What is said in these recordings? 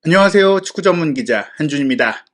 안녕하세요. 축구 전문 기자 한준입니다.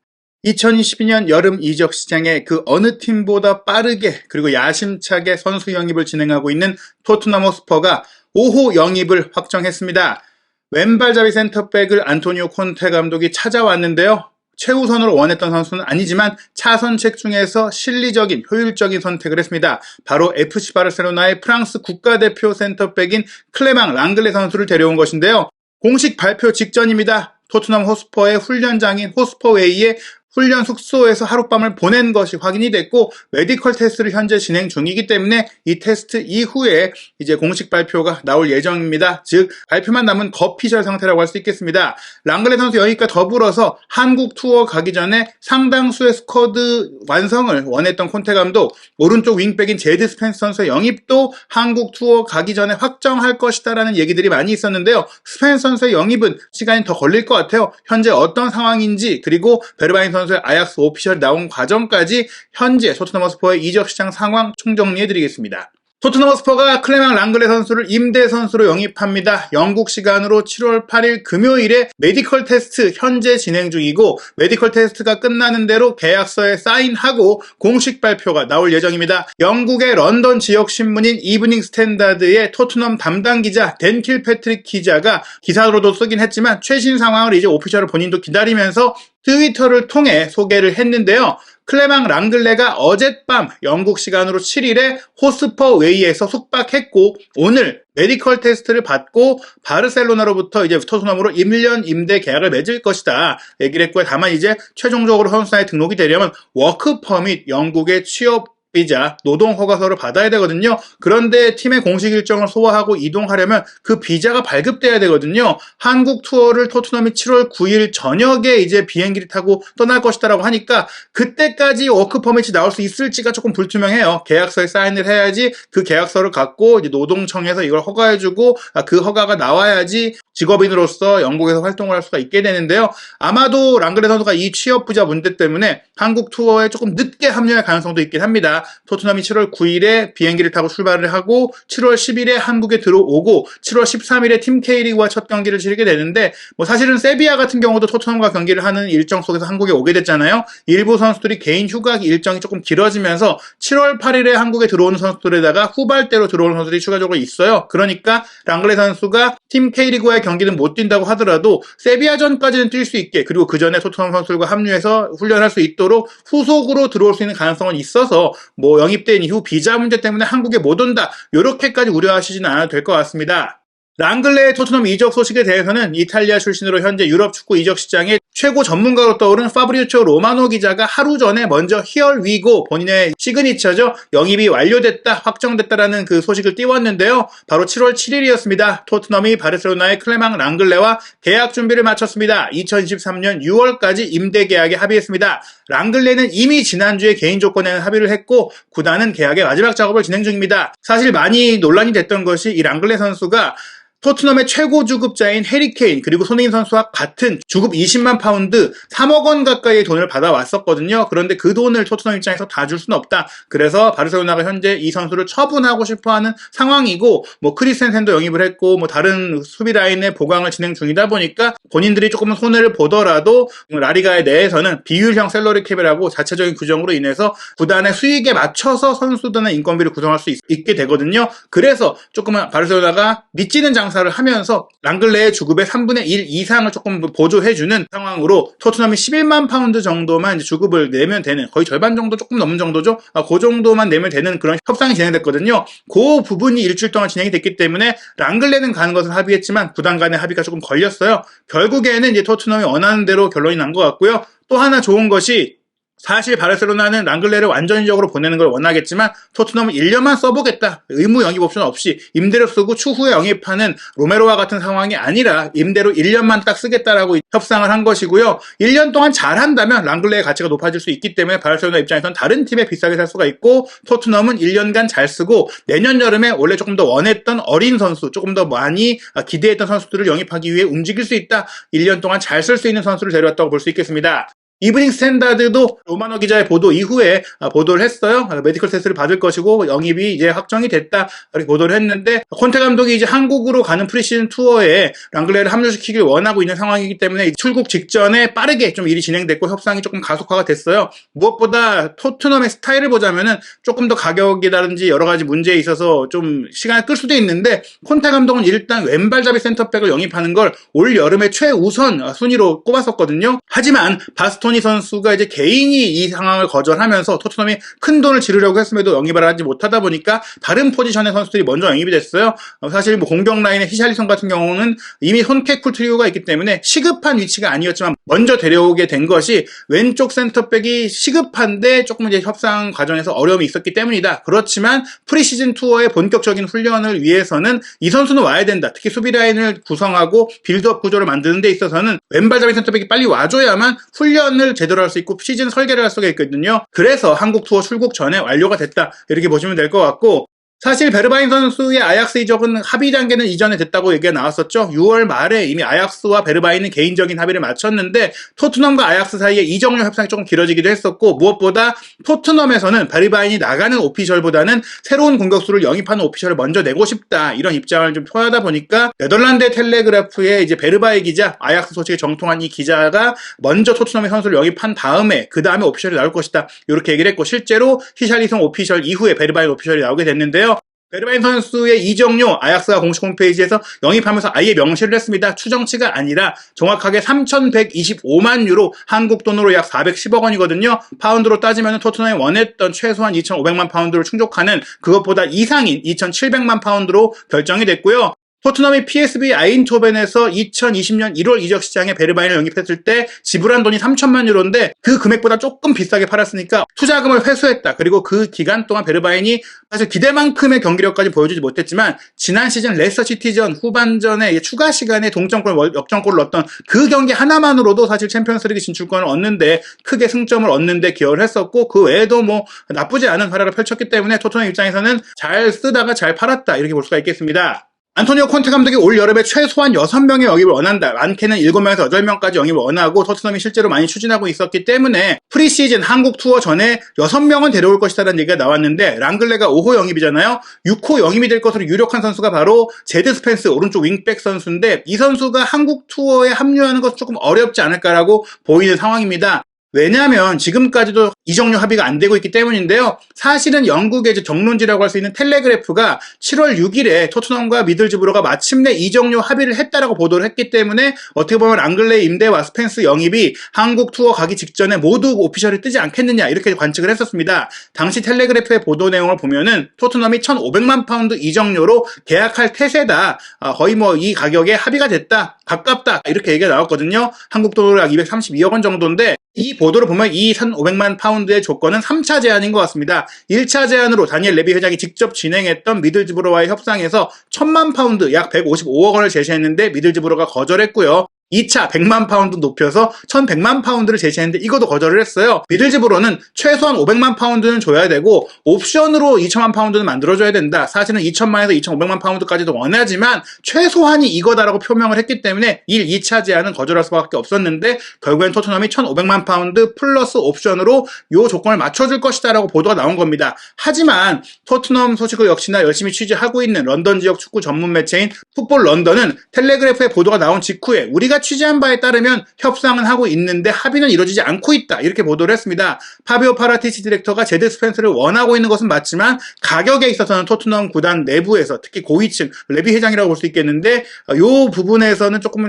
2022년 여름 이적 시장에 그 어느 팀보다 빠르게 그리고 야심차게 선수 영입을 진행하고 있는 토트넘 호스퍼가 5호 영입을 확정했습니다. 왼발잡이 센터백을 안토니오 콘테 감독이 찾아왔는데요. 최우선으로 원했던 선수는 아니지만 차선책 중에서 실리적인 효율적인 선택을 했습니다. 바로 FC 바르셀로나의 프랑스 국가대표 센터백인 클레망 랑글레 선수를 데려온 것인데요. 공식 발표 직전입니다. 토트넘 호스퍼의 훈련장인 호스퍼웨이의 훈련 숙소에서 하룻밤을 보낸 것이 확인이 됐고 메디컬 테스트를 현재 진행 중이기 때문에 이 테스트 이후에 이제 공식 발표가 나올 예정입니다. 즉 발표만 남은 거피셜 상태라고 할 수 있겠습니다. 랑글레 선수 영입과 더불어서 한국 투어 가기 전에 상당수의 스쿼드 완성을 원했던 콘테 감독, 오른쪽 윙백인 제드 스펜스 선수의 영입도 한국 투어 가기 전에 확정할 것이다라는 얘기들이 많이 있었는데요. 스펜스 선수의 영입은 시간이 더 걸릴 것 같아요. 현재 어떤 상황인지 그리고 베르바인 선수의 아약스 오피셜 나온 과정까지 현재 토트넘 호스퍼의 이적 시장 상황 총정리해드리겠습니다. 토트넘 호스퍼가 클레망 랑글레 선수를 임대 선수로 영입합니다. 영국 시간으로 7월 8일 금요일에 메디컬 테스트 현재 진행 중이고 메디컬 테스트가 끝나는 대로 계약서에 사인하고 공식 발표가 나올 예정입니다. 영국의 런던 지역 신문인 이브닝 스탠다드의 토트넘 담당 기자 댄 킬패트릭 기자가 기사로도 쓰긴 했지만 최신 상황을 이제 오피셜을 본인도 기다리면서 트위터를 통해 소개를 했는데요. 클레망 랑글레가 어젯밤 영국 시간으로 7일에 호스퍼웨이에서 숙박했고 오늘 메디컬 테스트를 받고 바르셀로나로부터 이제 토트넘으로 1년 임대 계약을 맺을 것이다 얘기를 했고요. 다만 이제 최종적으로 선수단에 등록이 되려면 워크 퍼밋 영국의 취업 비자, 노동 허가서를 받아야 되거든요. 그런데 팀의 공식 일정을 소화하고 이동하려면 그 비자가 발급돼야 되거든요. 한국 투어를 토트넘이 7월 9일 저녁에 이제 비행기를 타고 떠날 것이다라고 하니까 그때까지 워크 퍼밋이 나올 수 있을지가 조금 불투명해요. 계약서에 사인을 해야지 그 계약서를 갖고 이제 노동청에서 이걸 허가해주고 그 허가가 나와야지 직업인으로서 영국에서 활동을 할 수가 있게 되는데요. 아마도 랑글레 선수가 이 취업 비자 문제 때문에 한국 투어에 조금 늦게 합류할 가능성도 있긴 합니다. 토트넘이 7월 9일에 비행기를 타고 출발을 하고 7월 10일에 한국에 들어오고 7월 13일에 팀 K리그와 첫 경기를 치르게 되는데 사실은 세비야 같은 경우도 토트넘과 경기를 하는 일정 속에서 한국에 오게 됐잖아요. 일부 선수들이 개인 휴가 일정이 조금 길어지면서 7월 8일에 한국에 들어오는 선수들에다가 후발대로 들어오는 선수들이 추가적으로 있어요. 그러니까 랑글레 선수가 팀 K리그와의 경기는 못 뛴다고 하더라도 세비야전까지는 뛸 수 있게 그리고 그 전에 토트넘 선수들과 합류해서 훈련할 수 있도록 후속으로 들어올 수 있는 가능성은 있어서 영입된 이후 비자 문제 때문에 한국에 못 온다 이렇게까지 우려하시지는 않아도 될 것 같습니다. 랑글레의 토트넘 이적 소식에 대해서는 이탈리아 출신으로 현재 유럽 축구 이적 시장의 최고 전문가로 떠오른 파브리우치오 로마노 기자가 하루 전에 먼저 히얼 위고 본인의 시그니처죠. 영입이 완료됐다, 확정됐다라는 그 소식을 띄웠는데요. 바로 7월 7일이었습니다. 토트넘이 바르셀로나의 클레망 랑글레와 계약 준비를 마쳤습니다. 2023년 6월까지 임대 계약에 합의했습니다. 랑글레는 이미 지난주에 개인 조건에는 합의를 했고 구단은 계약의 마지막 작업을 진행 중입니다. 사실 많이 논란이 됐던 것이 이 랑글레 선수가 토트넘의 최고 주급자인 해리 케인 그리고 손흥민 선수와 같은 주급 20만 파운드 3억 원 가까이의 돈을 받아왔었거든요. 그런데 그 돈을 토트넘 입장에서 다 줄 수는 없다. 그래서 바르셀로나가 현재 이 선수를 처분하고 싶어하는 상황이고 크리스텐센도 영입을 했고 다른 수비 라인의 보강을 진행 중이다 보니까 본인들이 조금은 손해를 보더라도 라리가 내에서는 비율형 셀러리 캡이라고 자체적인 규정으로 인해서 구단의 수익에 맞춰서 선수단의 인건비를 구성할 수 있게 되거든요. 그래서 조금은 바르셀로나가 미치는 장사를 하면서 랑글레의 주급의 3분의 1 이상을 조금 보조해주는 상황으로 토트넘이 11만 파운드 정도만 이제 주급을 내면 되는 거의 절반 정도 조금 넘는 정도죠. 그 정도만 내면 되는 그런 협상이 진행됐거든요. 그 부분이 일주일 동안 진행이 됐기 때문에 랑글레는 가는 것을 합의했지만 구단 간의 합의가 조금 걸렸어요. 결국에는 이제 토트넘이 원하는 대로 결론이 난 것 같고요. 또 하나 좋은 것이 사실 바르셀로나는 랑글레를 완전적으로 보내는 걸 원하겠지만 토트넘은 1년만 써보겠다. 의무 영입 옵션 없이 임대로 쓰고 추후에 영입하는 로메로와 같은 상황이 아니라 임대로 1년만 딱 쓰겠다라고 협상을 한 것이고요. 1년 동안 잘한다면 랑글레의 가치가 높아질 수 있기 때문에 바르셀로나 입장에서는 다른 팀에 비싸게 살 수가 있고 토트넘은 1년간 잘 쓰고 내년 여름에 원래 조금 더 원했던 어린 선수, 조금 더 많이 기대했던 선수들을 영입하기 위해 움직일 수 있다. 1년 동안 잘 쓸 수 있는 선수를 데려왔다고 볼 수 있겠습니다. 이브닝 스탠다드도 로마너 기자의 보도 이후에 보도를 했어요. 메디컬 테스트를 받을 것이고 영입이 이제 확정이 됐다 이렇게 보도를 했는데, 콘테 감독이 이제 한국으로 가는 프리시즌 투어에 랑글레를 합류시키길 원하고 있는 상황이기 때문에 출국 직전에 빠르게 좀 일이 진행됐고 협상이 조금 가속화가 됐어요. 무엇보다 토트넘의 스타일을 보자면은 조금 더 가격이라든지 여러 가지 문제에 있어서 좀 시간을 끌 수도 있는데, 콘테 감독은 일단 왼발잡이 센터백을 영입하는 걸 올 여름에 최우선 순위로 꼽았었거든요. 하지만 바스토니 선수가 이제 개인이 이 상황을 거절하면서 토트넘이 큰 돈을 지르려고 했음에도 영입을 하지 못하다 보니까 다른 포지션의 선수들이 먼저 영입이 됐어요. 사실 뭐 공격 라인의 히샬리송 같은 경우는 이미 손케쿨 트리오가 있기 때문에 시급한 위치가 아니었지만 먼저 데려오게 된 것이 왼쪽 센터백이 시급한데 조금 이제 협상 과정에서 어려움이 있었기 때문이다. 그렇지만 프리시즌 투어의 본격적인 훈련을 위해서는 이 선수는 와야 된다. 특히 수비 라인을 구성하고 빌드업 구조를 만드는 데 있어서는 왼발잡이 센터백이 빨리 와줘야만 훈련을 제대로 할 수 있고 시즌 설계를 할 수가 있거든요. 그래서 한국 투어 출국 전에 완료가 됐다. 이렇게 보시면 될 것 같고, 사실 베르바인 선수의 아약스 이적은 합의 단계는 이전에 됐다고 얘기가 나왔었죠. 6월 말에 이미 아약스와 베르바인은 개인적인 합의를 마쳤는데 토트넘과 아약스 사이에 이적료 협상이 조금 길어지기도 했었고, 무엇보다 토트넘에서는 베르바인이 나가는 오피셜보다는 새로운 공격수를 영입하는 오피셜을 먼저 내고 싶다, 이런 입장을 좀 표하다 보니까 네덜란드 텔레그래프의 이제 베르바이 기자, 아약스 소식에 정통한 이 기자가 먼저 토트넘의 선수를 영입한 다음에 그 다음에 오피셜이 나올 것이다, 이렇게 얘기를 했고, 실제로 히샬리송 오피셜 이후에 베르바인 오피셜이 나오게 됐는데요. 베르바인 선수의 이적료 아약스가 공식 홈페이지에서 영입하면서 아예 명시를 했습니다. 추정치가 아니라 정확하게 3,125만 유로, 한국 돈으로 약 410억 원이거든요. 파운드로 따지면 토트넘이 원했던 최소한 2,500만 파운드를 충족하는 그것보다 이상인 2,700만 파운드로 결정이 됐고요. 토트넘이 PSV 아인토벤에서 2020년 1월 이적 시장에 베르바인을 영입했을 때 지불한 돈이 3천만 유로인데 그 금액보다 조금 비싸게 팔았으니까 투자금을 회수했다. 그리고 그 기간 동안 베르바인이 사실 기대만큼의 경기력까지 보여주지 못했지만 지난 시즌 레스터 시티전 후반전에 추가 시간에 동점골, 역전골을 넣었던 그 경기 하나만으로도 사실 챔피언스리그 진출권을 얻는데, 크게 승점을 얻는데 기여를 했었고, 그 외에도 뭐 나쁘지 않은 활약을 펼쳤기 때문에 토트넘 입장에서는 잘 쓰다가 잘 팔았다, 이렇게 볼 수가 있겠습니다. 안토니오 콘테 감독이 올 여름에 최소한 6명의 영입을 원한다. 많게는 7명에서 8명까지 영입을 원하고 토트넘이 실제로 많이 추진하고 있었기 때문에 프리시즌 한국 투어 전에 6명은 데려올 것이다라는 얘기가 나왔는데, 랑글레가 5호 영입이잖아요. 6호 영입이 될 것으로 유력한 선수가 바로 제드 스펜스, 오른쪽 윙백 선수인데, 이 선수가 한국 투어에 합류하는 것은 조금 어렵지 않을까라고 보이는 상황입니다. 왜냐하면 지금까지도 이적료 합의가 안 되고 있기 때문인데요. 사실은 영국의 정론지라고 할 수 있는 텔레그래프가 7월 6일에 토트넘과 미들즈브로가 마침내 이적료 합의를 했다라고 보도를 했기 때문에 어떻게 보면 랑글레 임대와 스펜스 영입이 한국 투어 가기 직전에 모두 오피셜이 뜨지 않겠느냐, 이렇게 관측을 했었습니다. 당시 텔레그래프의 보도 내용을 보면은 토트넘이 1,500만 파운드 이적료로 계약할 태세다, 거의 뭐 이 가격에 합의가 됐다, 가깝다, 이렇게 얘기가 나왔거든요. 한국 돈으로 약 232억 원 정도인데, 이 보도를 보면 이 1,500만 파운드의 조건은 3차 제한인 것 같습니다. 1차 제한으로 다니엘 레비 회장이 직접 진행했던 미들즈브로와의 협상에서 1,000만 파운드, 약 155억 원을 제시했는데 미들즈브로가 거절했고요. 2차 100만 파운드 높여서 1,100만 파운드를 제시했는데 이것도 거절을 했어요. 미들즈브로는 최소한 500만 파운드는 줘야 되고 옵션으로 2,000만 파운드는 만들어줘야 된다. 사실은 2,000만에서 2,500만 파운드까지도 원하지만 최소한이 이거다라고 표명을 했기 때문에 1, 2차 제안은 거절할 수밖에 없었는데, 결국엔 토트넘이 1,500만 파운드 플러스 옵션으로 이 조건을 맞춰줄 것이다라고 보도가 나온 겁니다. 하지만 토트넘 소식을 역시나 열심히 취재하고 있는 런던 지역 축구 전문 매체인 풋볼 런던은 텔레그래프의 보도가 나온 직후에 우리가 취재한 바에 따르면 협상은 하고 있는데 합의는 이루어지지 않고 있다, 이렇게 보도를 했습니다. 파비오 파라티치 디렉터가 제드 스펜스를 원하고 있는 것은 맞지만 가격에 있어서는 토트넘 구단 내부에서 특히 고위층, 레비 회장이라고 볼 수 있겠는데, 이 부분에서는 조금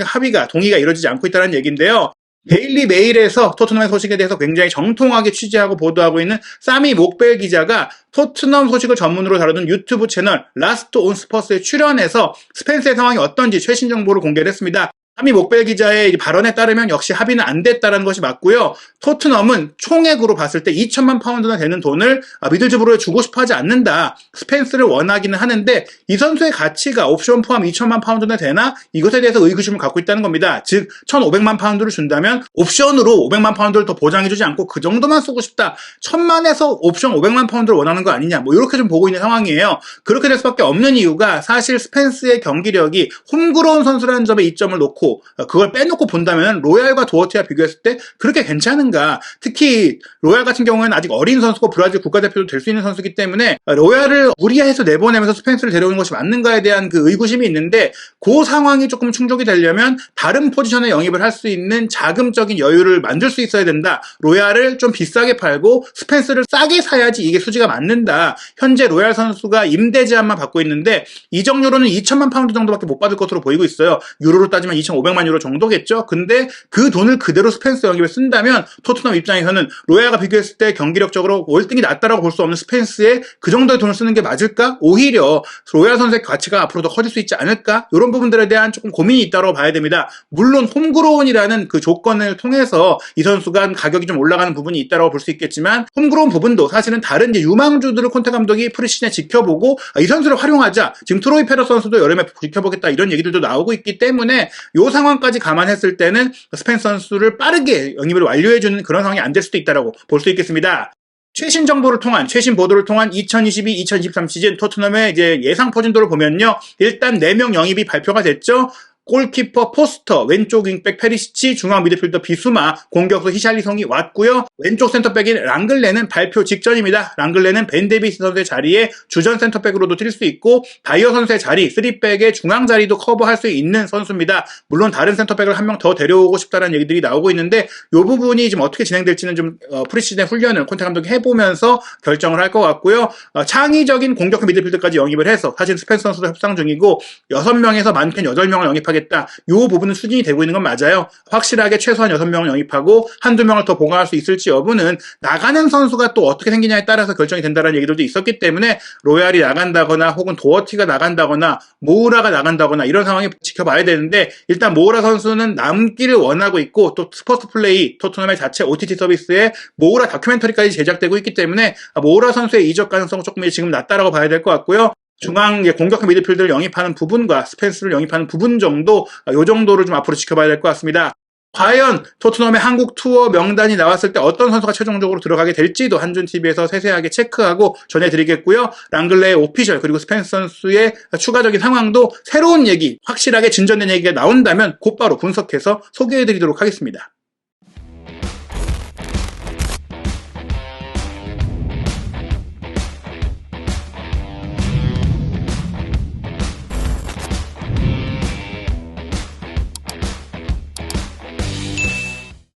동의가 이루어지지 않고 있다는 얘기인데요. 데일리 메일에서 토트넘의 소식에 대해서 굉장히 정통하게 취재하고 보도하고 있는 사미 목벨 기자가 토트넘 소식을 전문으로 다루는 유튜브 채널 라스트 온 스퍼스에 출연해서 스펜스의 상황이 어떤지 최신 정보를 공개를 했습니다. 사미 목벨 기자의 발언에 따르면 역시 합의는 안 됐다는 것이 맞고요. 토트넘은 총액으로 봤을 때 2,000만 파운드나 되는 돈을 미들즈브로에 주고 싶어 하지 않는다. 스펜스를 원하기는 하는데 이 선수의 가치가 옵션 포함 2,000만 파운드나 되나? 이것에 대해서 의구심을 갖고 있다는 겁니다. 즉 1,500만 파운드를 준다면 옵션으로 500만 파운드를 더 보장해주지 않고 그 정도만 쓰고 싶다. 1,000만에서 옵션 500만 파운드를 원하는 거 아니냐, 뭐 이렇게 좀 보고 있는 상황이에요. 그렇게 될 수밖에 없는 이유가 사실 스펜스의 경기력이 홈그로운 선수라는 점에 이점을 놓고 놓고 그걸 빼놓고 본다면 로얄과 도어티와 비교했을 때 그렇게 괜찮은가? 특히 로얄 같은 경우에는 아직 어린 선수고 브라질 국가대표도 될 수 있는 선수이기 때문에 로얄을 무리해서 내보내면서 스펜스를 데려오는 것이 맞는가에 대한 그 의구심이 있는데 그 상황이 조금 충족이 되려면 다른 포지션에 영입을 할 수 있는 자금적인 여유를 만들 수 있어야 된다. 로얄을 좀 비싸게 팔고 스펜스를 싸게 사야지 이게 수지가 맞는다. 현재 로얄 선수가 임대 제한만 받고 있는데 이적료로는 2천만 파운드 정도밖에 못 받을 것으로 보이고 있어요. 유로로 따지면 2,500만 유로 정도겠죠. 근데 그 돈을 그대로 스펜스 영입에 쓴다면 토트넘 입장에서는 로얄과 비교했을 때 경기력적으로 월등히 낫다라고 볼 수 없는 스펜스에 그 정도의 돈을 쓰는 게 맞을까? 오히려 로얄 선수의 가치가 앞으로 더 커질 수 있지 않을까? 이런 부분들에 대한 조금 고민이 있다고 봐야 됩니다. 물론 홈그로운이라는 그 조건을 통해서 이 선수가 가격이 좀 올라가는 부분이 있다고 볼 수 있겠지만 홈그로운 부분도 사실은 다른 이제 유망주들을 콘테 감독이 프리시즌에 지켜보고 이 선수를 활용하자. 지금 트로이 페러 선수도 여름에 지켜보겠다 이런 얘기들도 나오고 있기 때문에 이 상황까지 감안했을 때는 스펜스 선수를 빠르게 영입을 완료해주는 그런 상황이 안 될 수도 있다고 볼 수 있겠습니다. 최신 정보를 통한, 최신 보도를 통한 2022-2023 시즌 토트넘의 이제 예상 포진도를 보면요. 일단 4명 영입이 발표가 됐죠. 골키퍼 포스터, 왼쪽 윙백 페리시치, 중앙 미드필더 비수마, 공격수 히샬리송이 왔고요. 왼쪽 센터백인 랑글레는 발표 직전입니다. 랑글레는 벤 데이비스 선수의 자리에 주전 센터백으로도 뛸 수 있고 다이어 선수의 자리, 3백의 중앙 자리도 커버할 수 있는 선수입니다. 물론 다른 센터백을 한 명 더 데려오고 싶다는 얘기들이 나오고 있는데 이 부분이 지금 어떻게 진행될지는 좀 프리시즌 훈련을 콘테 감독이 해보면서 결정을 할 것 같고요. 창의적인 공격형 미드필더까지 영입을 해서 사실 스펜서 선수도 협상 중이고 6명에서 많게는 8명을 영입하겠다. 이 부분은 추진이 되고 있는 건 맞아요. 확실하게 최소한 6명을 영입하고 한두 명을 더 보강할 수 있을지 여부는 나가는 선수가 또 어떻게 생기냐에 따라서 결정이 된다는 얘기들도 있었기 때문에 로얄이 나간다거나 혹은 도어티가 나간다거나 모우라가 나간다거나 이런 상황이 지켜봐야 되는데 일단 모우라 선수는 남기를 원하고 있고 또 스포츠 플레이 토트넘의 자체 OTT 서비스에 모우라 다큐멘터리까지 제작되고 있기 때문에 모우라 선수의 이적 가능성은 조금 지금 낮다라고 봐야 될 것 같고요. 중앙 공격형 미드필더를 영입하는 부분과 스펜스를 영입하는 부분 정도, 이 정도를 좀 앞으로 지켜봐야 될 것 같습니다. 과연 토트넘의 한국 투어 명단이 나왔을 때 어떤 선수가 최종적으로 들어가게 될지도 한준TV에서 세세하게 체크하고 전해드리겠고요. 랑글레의 오피셜 그리고 스펜스 선수의 추가적인 상황도 새로운 얘기, 확실하게 진전된 얘기가 나온다면 곧바로 분석해서 소개해드리도록 하겠습니다.